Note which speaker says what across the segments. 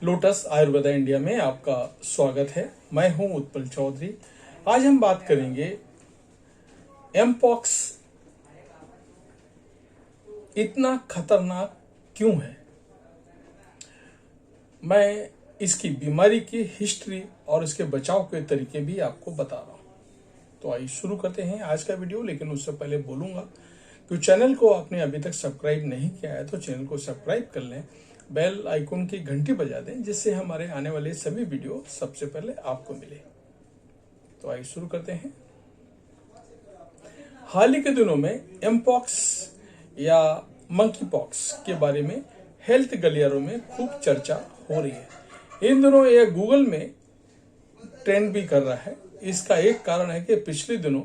Speaker 1: Lotus Ayurveda India में आपका स्वागत है। मैं हूं उत्पल चौधरी। आज हम बात करेंगे एमपॉक्स इतना खतरनाक क्यों है। मैं इसकी बीमारी की हिस्ट्री और इसके बचाव के तरीके भी आपको बता रहा हूं। तो आइए शुरू करते हैं आज का वीडियो। लेकिन उससे पहले बोलूंगा कि चैनल को आपने अभी तक सब्सक्राइब नहीं किया है तो चैनल को सब्सक्राइब कर लें, बेल आइकन की घंटी बजा दें, जिससे हमारे आने वाले सभी वीडियो सबसे पहले आपको मिले। तो आइए शुरू करते हैं। हाल ही के दिनों में एमपॉक्स या मंकी पॉक्स के बारे में हेल्थ गलियारों में खूब चर्चा हो रही है। इन दिनों यह गूगल में ट्रेंड भी कर रहा है। इसका एक कारण है कि पिछले दिनों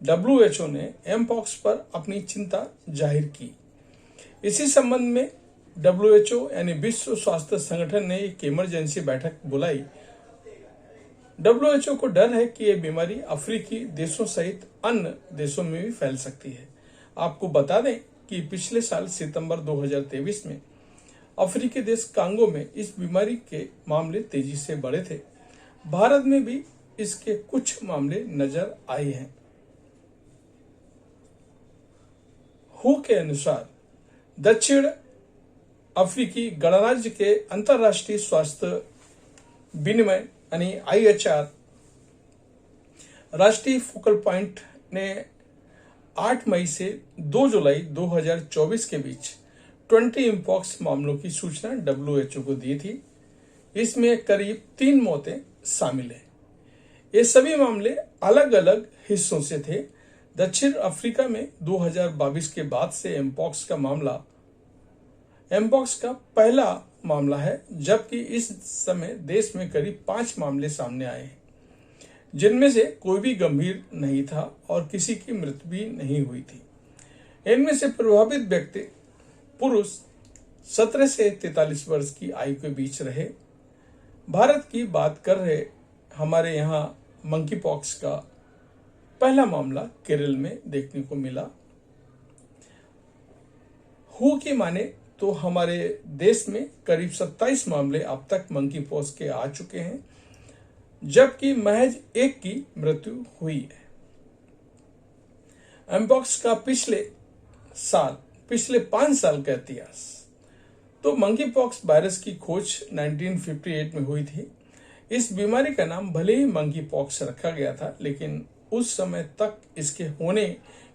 Speaker 1: WHO ने एमपॉक्स पर अपनी चिंता जाहिर की। इसी संबंध में WHO यानी विश्व स्वास्थ्य संगठन ने एक इमरजेंसी बैठक बुलाई। WHO को डर है कि यह बीमारी अफ्रीकी देशों सहित अन्य देशों में भी फैल सकती है। आपको बता दें कि पिछले साल सितंबर 2023 में अफ्रीकी देश कांगो में इस बीमारी के मामले तेजी से बढ़े थे। भारत में भी इसके कुछ मामले नजर आए हैं। हू के अनुसार दक्षिण अफ्रीकी गणराज्य के अंतर्राष्ट्रीय स्वास्थ्य विनिमय यानी IHR राष्ट्रीय फोकल पॉइंट ने 8 मई से 2 जुलाई 2024 के बीच 20 एमपॉक्स मामलों की सूचना WHO को दी थी। इसमें करीब 3 मौतें शामिल हैं। ये सभी मामले अलग अलग हिस्सों से थे। दक्षिण अफ्रीका में 2022 के बाद से एमपॉक्स का पहला मामला है, जबकि इस समय देश में करीब 5 मामले सामने आए हैं, जिनमें से कोई भी गंभीर नहीं था और किसी की मृत्यु भी नहीं हुई थी। इनमें से प्रभावित व्यक्ति पुरुष 17 से 43 वर्ष की आयु के बीच रहे। भारत की बात कर रहे हमारे यहाँ मंकी पॉक्स का पहला मामला केरल में देखने को मिला। हू की माने तो हमारे देश में करीब 27 मामले अब तक मंकी पॉक्स के आ चुके हैं, जबकि महज 1 की मृत्यु हुई है। एमपॉक्स का पिछले 5 साल का इतिहास। तो मंकी पॉक्स वायरस की खोज 1958 में हुई थी। इस बीमारी का नाम भले ही मंकी पॉक्स रखा गया था, लेकिन उस समय तक इसके होने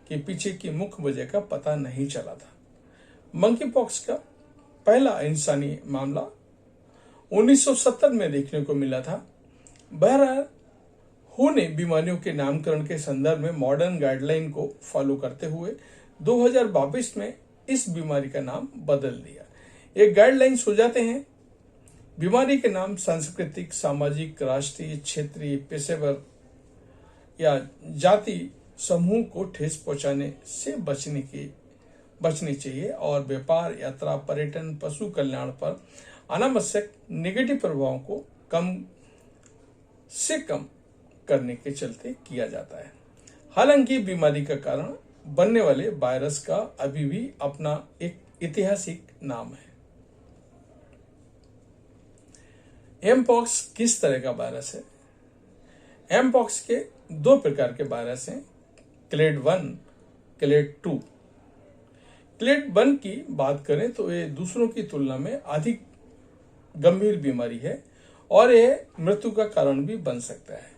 Speaker 1: के पीछे की मुख्य वजह का पता नहीं चला था। मंकी पॉक्स का पहला इंसानी मामला 1970 में देखने को मिला था। बहरहाल हू ने बीमारियों के नामकरण के संदर्भ में मॉडर्न गाइडलाइन को फॉलो करते हुए 2022 में इस बीमारी का नाम बदल दिया। एक गाइडलाइन सुझाते हैं बीमारी के नाम सांस्कृतिक, सामाजिक, राष्ट्रीय, क्षेत्रीय, पेशेवर या जाति समूह को ठेस पहुंचाने से बचनी चाहिए और व्यापार, यात्रा, पर्यटन, पशु कल्याण पर अनावश्यक नेगेटिव प्रभावों को कम से कम करने के चलते किया जाता है। हालांकि बीमारी का कारण बनने वाले वायरस का अभी भी अपना एक ऐतिहासिक नाम है। एमपॉक्स किस तरह का वायरस है? एमपॉक्स के 2 प्रकार के वायरस हैं, क्लेड 1, क्लेड 2। क्लेड 1 की बात करें तो ये दूसरों की तुलना में अधिक गंभीर बीमारी है और यह मृत्यु का कारण भी बन सकता है।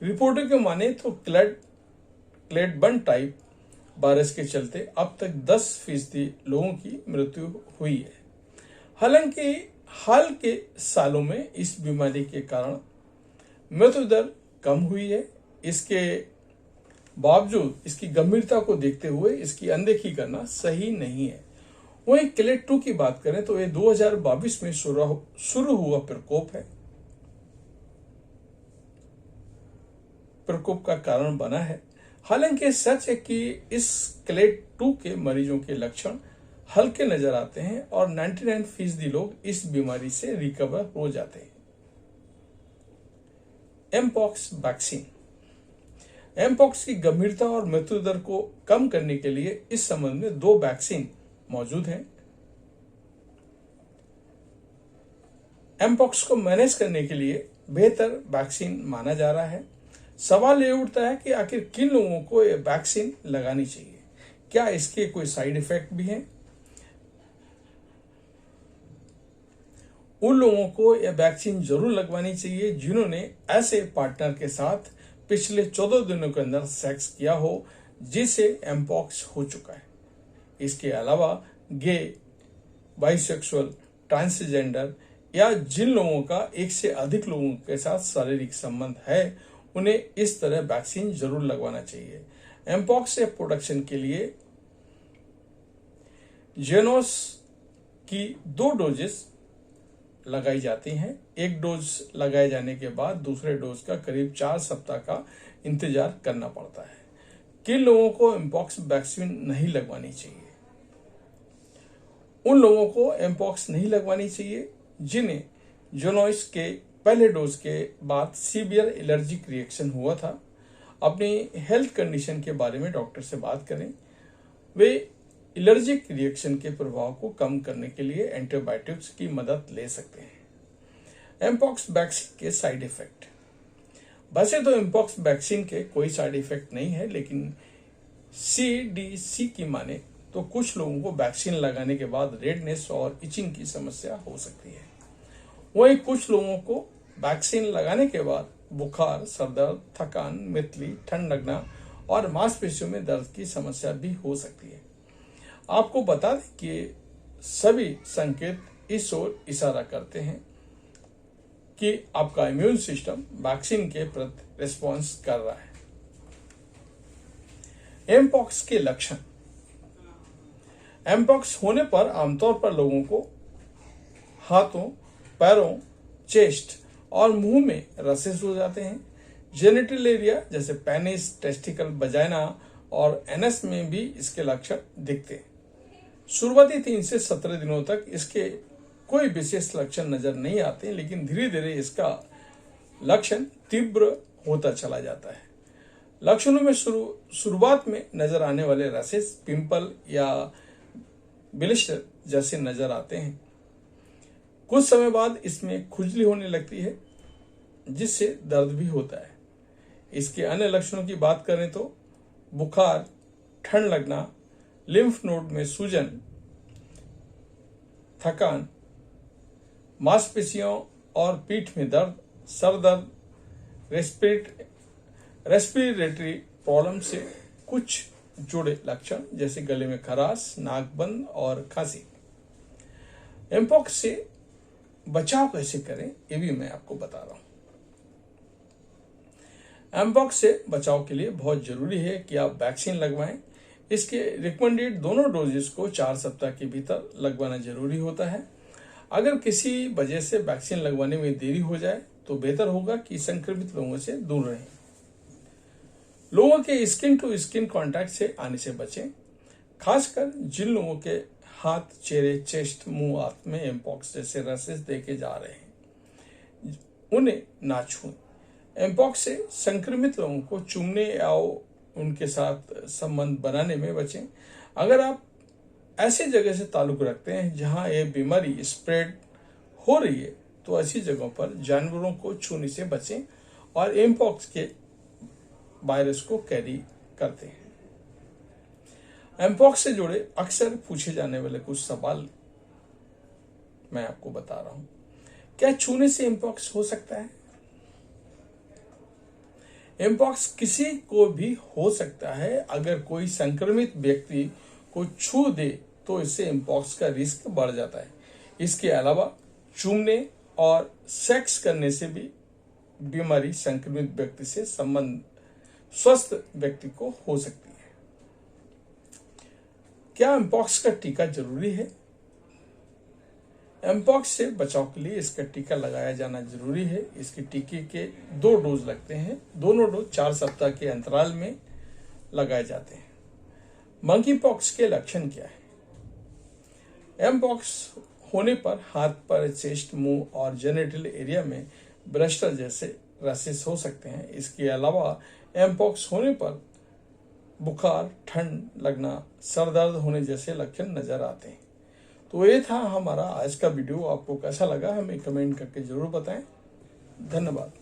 Speaker 1: रिपोर्टों के माने तो क्लेड 1 टाइप वायरस के चलते अब तक 10% लोगों की मृत्यु हुई है। हालांकि हाल के सालों में इस बीमारी के कारण मृत्यु दर कम हुई है। इसके बावजूद इसकी गंभीरता को देखते हुए इसकी अनदेखी करना सही नहीं है। वहीं क्लेड 2 की बात करें तो ये 2022 में शुरू हुआ प्रकोप का कारण बना है। हालांकि सच है कि इस क्लेड 2 के मरीजों के लक्षण हल्के नजर आते हैं और 99% लोग इस बीमारी से रिकवर हो जाते हैं। Mpox vaccine. एमपॉक्स की गंभीरता और मृत्यु दर को कम करने के लिए इस संबंध में 2 वैक्सीन मौजूद हैं। एमपॉक्स को मैनेज करने के लिए बेहतर वैक्सीन माना जा रहा है। सवाल ये उठता है कि आखिर किन लोगों को ये वैक्सीन लगानी चाहिए, क्या इसके कोई साइड इफेक्ट भी हैं? उन लोगों को यह वैक्सीन जरूर लगवानी चाहिए जिन्होंने ऐसे पार्टनर के साथ पिछले 14 दिनों के अंदर सेक्स किया हो जिसे एमपॉक्स हो चुका है। इसके अलावा गे, बाइसेक्सुअल, ट्रांसजेंडर या जिन लोगों का एक से अधिक लोगों के साथ शारीरिक संबंध है, उन्हें इस तरह वैक्सीन जरूर लगवाना चाहिए। एमपॉक्स से प्रोटेक्शन के लिए जेनोस की 2 डोजेस लगाई जाती हैं। एक डोज लगाए जाने के बाद दूसरे डोज का करीब 4 सप्ताह का इंतजार करना पड़ता है। किन लोगों को एमपॉक्स वैक्सीन नहीं लगवानी चाहिए? उन लोगों को एमपॉक्स नहीं लगवानी चाहिए जिन्हें जोनोस के पहले डोज के बाद सीवियर एलर्जिक रिएक्शन हुआ था। अपनी हेल्थ कंडीशन के बारे में डॉक्टर से बात करें। वे एलर्जिक रिएक्शन के प्रभाव को कम करने के लिए एंटीबायोटिक्स की मदद ले सकते हैं। एमपॉक्स वैक्सीन के साइड इफेक्ट। वैसे तो एमपॉक्स वैक्सीन के कोई साइड इफेक्ट नहीं है, लेकिन CDC की माने तो कुछ लोगों को वैक्सीन लगाने के बाद रेडनेस और इचिंग की समस्या हो सकती है। वहीं कुछ लोगों को वैक्सीन लगाने के बाद बुखार, सरदर्द, थकान, मितली, ठंड लगना और मांसपेशियों में दर्द की समस्या भी हो सकती है। आपको बता दें कि सभी संकेत इस ओर इशारा करते हैं कि आपका इम्यून सिस्टम वैक्सीन के प्रति रिस्पॉन्स कर रहा है। एमपॉक्स के लक्षण। एमपॉक्स होने पर आमतौर पर लोगों को हाथों, पैरों, चेस्ट और मुंह में रसेस हो जाते हैं। जेनिटल एरिया जैसे पेनिस, टेस्टिकल, वजाइना और एनस में भी इसके लक्षण दिखते हैं। शुरुआती 3 से 17 दिनों तक इसके कोई विशेष लक्षण नजर नहीं आते, लेकिन धीरे धीरे इसका लक्षण तीव्र होता चला जाता है। लक्षणों में शुरुआत में नजर आने वाले रसेस पिंपल या ब्लिस्टर जैसे नजर आते हैं। कुछ समय बाद इसमें खुजली होने लगती है जिससे दर्द भी होता है। इसके अन्य लक्षणों की बात करें तो बुखार, ठंड लगना, लिम्फ नोड में सूजन, थकान, मांसपेशियों और पीठ में दर्द, सर दर्द, रेस्पिरेटरी प्रॉब्लम से कुछ जुड़े लक्षण जैसे गले में खराश, नाक बंद और खांसी। एमपॉक्स से बचाव कैसे करें ये भी मैं आपको बता रहा हूं। एमपॉक्स से बचाव के लिए बहुत जरूरी है कि आप वैक्सीन लगवाएं। इसके रिकमेंडेड दोनों डोजेस को 4 सप्ताह के भीतर लगवाना जरूरी होता है। अगर किसी वजह से वैक्सीन लगवाने में देरी हो जाए तो बेहतर होगा कि संक्रमित लोगों से दूर रहें। लोगों के स्किन टू स्किन कांटेक्ट से आने से बचें, खासकर जिन लोगों के हाथ, चेहरे, चेस्ट, मुंह आदि में एमपॉक्स जैसे रसेस देखे जा रहे हैं उन्हें ना छूएं। एमपॉक्स से संक्रमित लोगों को चूमने या उनके साथ संबंध बनाने में बचें। अगर आप ऐसी जगह से ताल्लुक रखते हैं जहां यह बीमारी स्प्रेड हो रही है तो ऐसी जगहों पर जानवरों को छूने से बचें और एमपॉक्स के वायरस को कैरी करते हैं। एमपॉक्स से जुड़े अक्सर पूछे जाने वाले कुछ सवाल मैं आपको बता रहा हूं। क्या छूने से एमपॉक्स हो सकता है? एमपॉक्स किसी को भी हो सकता है। अगर कोई संक्रमित व्यक्ति को छू दे तो इससे एमपॉक्स का रिस्क बढ़ जाता है। इसके अलावा चूमने और सेक्स करने से भी बीमारी संक्रमित व्यक्ति से संबंध स्वस्थ व्यक्ति को हो सकती है। क्या एमपॉक्स का टीका जरूरी है? एमपॉक्स से बचाव के लिए इसका टीका लगाया जाना जरूरी है। इसके टीके के 2 डोज लगते हैं। दोनों डोज 4 सप्ताह के अंतराल में लगाए जाते हैं। मंकी पॉक्स के लक्षण क्या है? एमपॉक्स होने पर हाथ, पर, चेस्ट, मुंह और जेनिटल एरिया में ब्लिस्टर जैसे रसेस हो सकते हैं। इसके अलावा एमपॉक्स होने पर बुखार, ठंड लगना, सर दर्द होने जैसे लक्षण नजर आते हैं। तो ये था हमारा आज का वीडियो। आपको कैसा लगा हमें कमेंट करके जरूर बताएं। धन्यवाद।